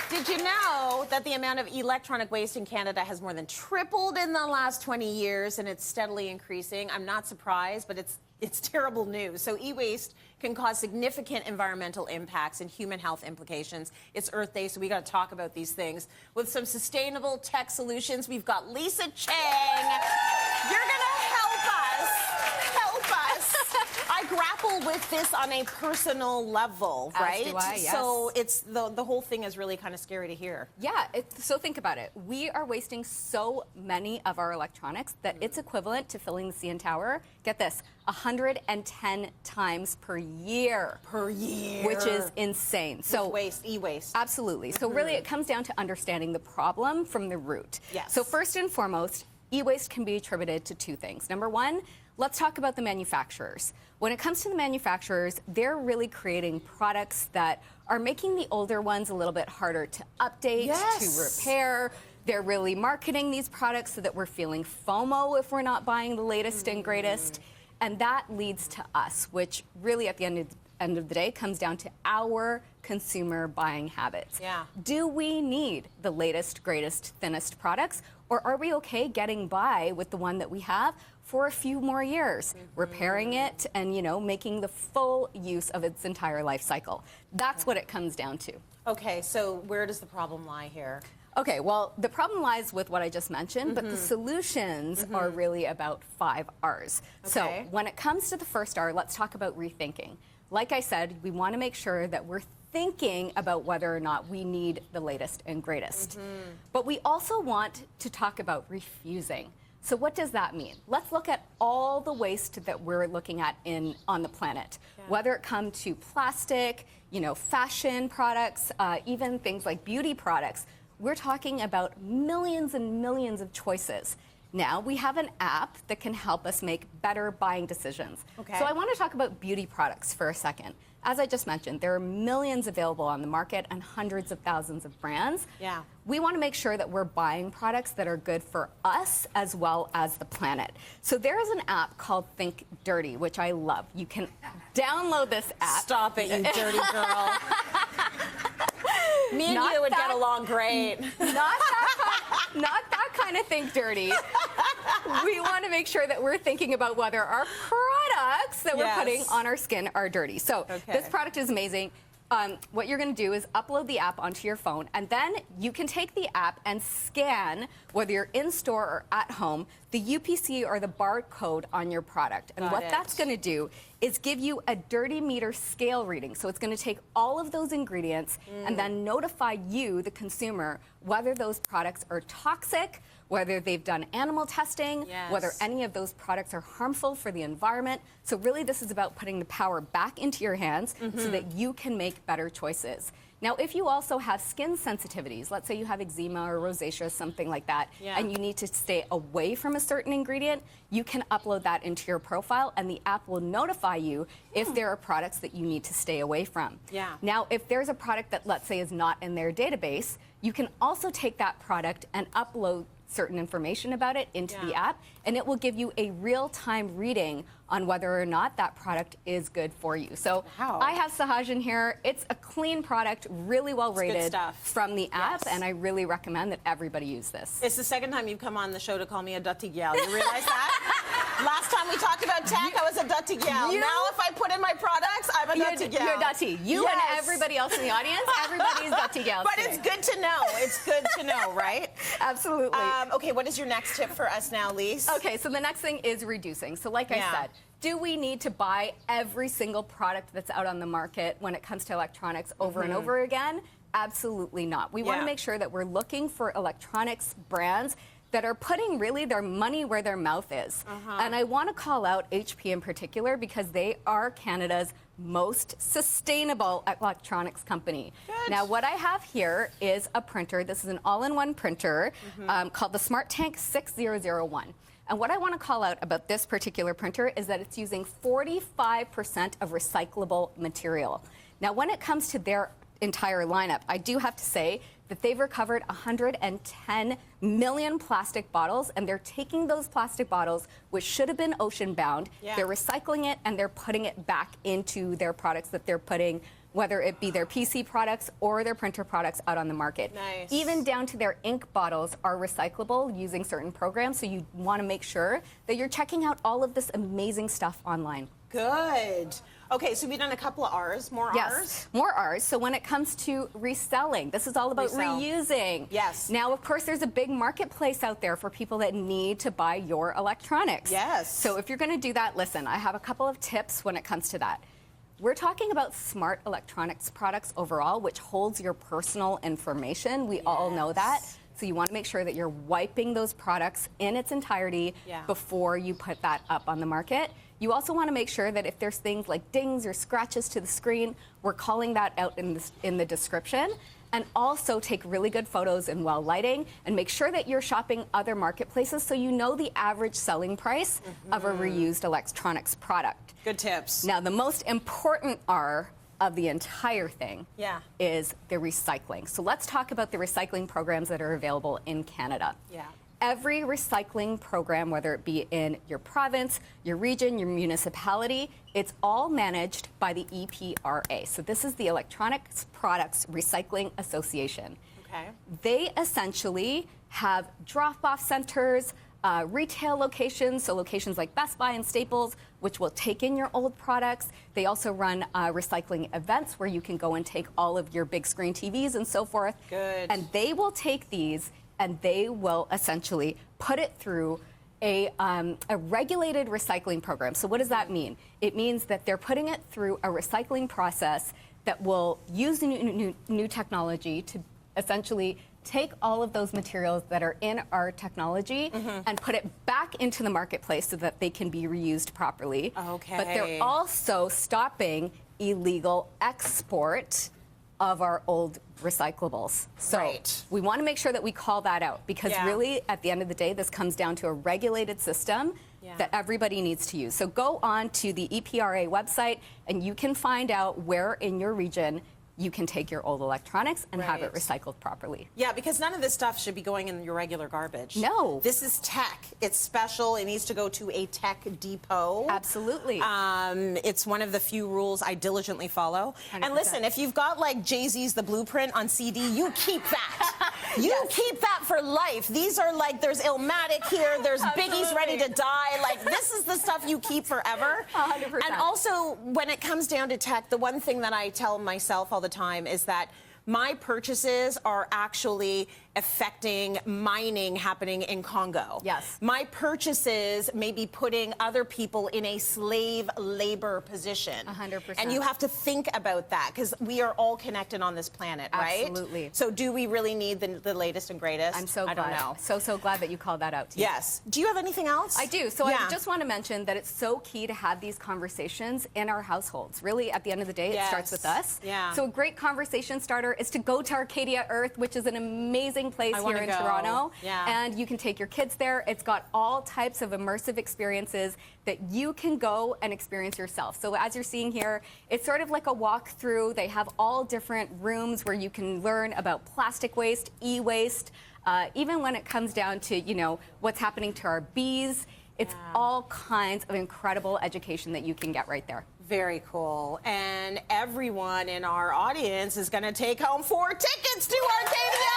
Did you know that the amount of electronic waste in Canada has more than tripled in the last 20 years, and it's steadily increasing? I'm not surprised, but it's terrible news. So e-waste can cause significant environmental impacts and human health implications. It's Earth Day, so we got to talk about these things. With some sustainable tech solutions, we've got Lisa Chang. You're going to help us. I grapple with this on a personal level, right? As do I, yes. So it's the whole thing is really kind of scary to hear. Yeah, so think about it. We are wasting so many of our electronics that it's equivalent to filling the CN Tower, get this, 110 times per year. Per year. Which is insane. So waste, e-waste. Absolutely. So really it comes down to understanding the problem from the root. Yes. So first and foremost, e-waste can be attributed to two things. Number one, let's talk about the manufacturers. When it comes to the manufacturers, they're really creating products that are making the older ones a little bit harder to update, to repair. They're really marketing these products so that we're feeling FOMO if we're not buying the latest and greatest. And that leads to us, which really at the end of the day comes down to our consumer buying habits. Yeah. Do we need the latest, greatest, thinnest products, or are we okay getting by with the one that we have for a few more years, repairing it and, you know, making the full use of its entire life cycle? That's what it comes down to. Okay, so where does the problem lie here? Okay, well, the problem lies with what I just mentioned, but the solutions are really about 5 R's. Okay. So when it comes to the first R, let's talk about rethinking. Like I said, we want to make sure that we're thinking about whether or not we need the latest and greatest. But we also want to talk about refusing. So what does that mean? Let's look at all the waste that we're looking at on the planet, whether it comes to plastic, you know, fashion products, even things like beauty products. We're talking about millions and millions of choices. Now, we have an app that can help us make better buying decisions. Okay. So I want to talk about beauty products for a second. As I just mentioned, there are millions available on the market and hundreds of thousands of brands. Yeah. We want to make sure that we're buying products that are good for us as well as the planet. So there is an app called Think Dirty, which I love. You can download this app. Stop it, you dirty girl. Me and you would get along great. Not that kind of Think Dirty. We want to make sure that we're thinking about whether our products that we're putting on our skin are dirty. So this product is amazing. What you're going to do is upload the app onto your phone, and then you can take the app and scan, whether you're in store or at home, the UPC or the barcode on your product. And what that's going to do is give you a dirty meter scale reading. So it's going to take all of those ingredients and then notify you, the consumer, whether those products are toxic, whether they've done animal testing, whether any of those products are harmful for the environment. So really this is about putting the power back into your hands so that you can make better choices. Now, if you also have skin sensitivities, let's say you have eczema or rosacea, something like that, and you need to stay away from a certain ingredient, you can upload that into your profile and the app will notify you if there are products that you need to stay away from. Now, if there's a product that, let's say, is not in their database, you can also take that product and upload certain information about it into the app, and it will give you a real-time reading on whether or not that product is good for you. So I have Sahajan here. It's a clean product, really well rated from the app, and I really recommend that everybody use this. It's the second time you've come on the show to call me a dirty gal. You realize that? Last time we talked about tech, I was a dirty gal. Now if I put in my products, I'm a dirty gal. You're dirty. You and everybody else in the audience, everybody's dirty gals. But it's good to know. It's good to know, right? Absolutely. Okay, what is your next tip for us now, Lise? Okay, so the next thing is reducing. So like I said, do we need to buy every single product that's out on the market when it comes to electronics over and over again? Absolutely not. We want to make sure that we're looking for electronics brands that are putting really their money where their mouth is. And I want to call out HP in particular because they are Canada's most sustainable electronics company. Now, what I have here is a printer. This is an all-in-one printer called the Smart Tank 6001. And what I want to call out about this particular printer is that it's using 45% of recyclable material. Now, when it comes to their entire lineup, I do have to say that they've recovered 110 million plastic bottles, and they're taking those plastic bottles, which should have been ocean bound, they're recycling it, and they're putting it back into their products that they're putting whether it be their PC products or their printer products out on the market. Nice. Even down to their ink bottles are recyclable using certain programs, so you want to make sure that you're checking out all of this amazing stuff online. Good. Okay, so we've done a couple of R's, more Yes, R's? more R's. So when it comes to reselling, this is all about reusing. Yes. Now, of course, there's a big marketplace out there for people that need to buy your electronics. Yes. So if you're going to do that, listen, I have a couple of tips when it comes to that. We're talking about smart electronics products overall, which holds your personal information. We all know that. So you want to make sure that you're wiping those products in its entirety before you put that up on the market. You also want to make sure that if there's things like dings or scratches to the screen, we're calling that out in the description. And also take really good photos in well lighting and make sure that you're shopping other marketplaces so you know the average selling price of a reused electronics product. Good tips. Now, the most important R of the entire thing is the recycling. So let's talk about the recycling programs that are available in Canada. Every recycling program, whether it be in your province, your region, your municipality, it's all managed by the EPRA. So this is the Electronics Products Recycling Association. Okay. They essentially have drop-off centers, retail locations, so locations like Best Buy and Staples, which will take in your old products. They also run recycling events where you can go and take all of your big screen TVs and so forth. Good. And they will take these and they will essentially put it through a regulated recycling program. So what does that mean? It means that they're putting it through a recycling process that will use new technology to essentially take all of those materials that are in our technology and put it back into the marketplace so that they can be reused properly. Okay. But they're also stopping illegal export of our old recyclables. So we want to make sure that we call that out because really, at the end of the day, this comes down to a regulated system that everybody needs to use. So go on to the EPRA website and you can find out where in your region you can take your old electronics and have it recycled properly. Yeah, because none of this stuff should be going in your regular garbage. No. This is tech. It's special. It needs to go to a tech depot. Absolutely. It's one of the few rules I diligently follow. 100%. And listen, if you've got like Jay-Z's The Blueprint on CD, you keep that. You keep that for life. These are like, there's Illmatic here, there's Biggie's Ready to Die. Like, this is the stuff you keep forever. 100%. And also, when it comes down to tech, the one thing that I tell myself all the time is that my purchases are actually affecting mining happening in Congo. Yes. My purchases may be putting other people in a slave labor position. 100%. And you have to think about that because we are all connected on this planet, right? Absolutely. So do we really need the latest and greatest? I'm so glad. I don't know. So glad that you called that out to Yes. Do you have anything else? I do. So I just want to mention that it's so key to have these conversations in our households. Really, at the end of the day, it starts with us. Yeah. So a great conversation starter is to go to Arcadia Earth, which is an amazing place here in Toronto. Yeah. And you can take your kids there. It's got all types of immersive experiences that you can go and experience yourself. So as you're seeing here, it's sort of like a walkthrough. They have all different rooms where you can learn about plastic waste, e-waste, even when it comes down to, you know, what's happening to our bees. It's all kinds of incredible education that you can get right there. Very cool. And everyone in our audience is going to take home 4 tickets to Arcadia.